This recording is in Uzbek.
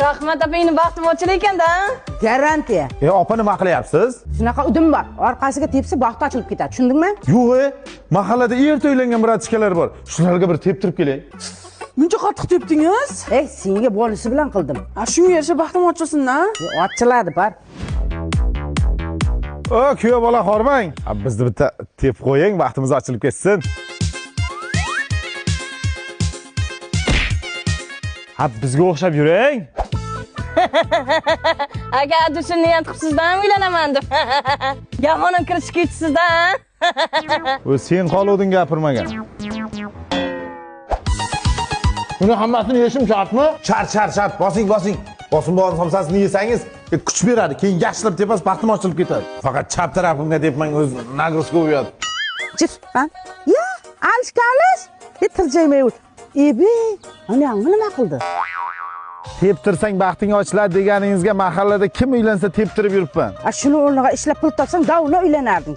Rahmat opa, meni baxtim ochil ekan-da. Garantiya. Opa nima qilyapsiz? Shunaqa udim bor. Orqasiga tepsa baxti ochilib ketadi. Tushundingmi? Yo'q, mahallada erta uylangan bratishkalar bor. Shularga bir teptirib kelay. Buncha qattiq tepdingiz? Senga bonusi bilan qildim. Shunga yarasha baxtim ochilsin-da. Ochiladi, bar. Kuyov bola hormang. Bizni bitta tep qo'ying, vaqtimiz ochilib ketsin. Bizga o'xshab yuring. Aka, adusini niyat qilibsizdan uylanaman deb. Gahonim kirish ketibsizdan. Sen qoluvding gapirmagan. Buni hammasini yeyishim shartmi? Shart. Bosing. Bosim somsasini yesangiz, kuch beradi. Keyin yaxshilab tepasiz baxtim ochilib ketadi. Faqat chap tarafimga debman o'z nagroska qo'yadi. Chiqpan. Ya, alish. Tirjaymay o't. Ana nima qildi? Teptirsang baxting ochiladi deganingizga mahallada kim uylansa teptirib yuribman. Shuni o'rniga ishlab pul topsang, davla uylanarding.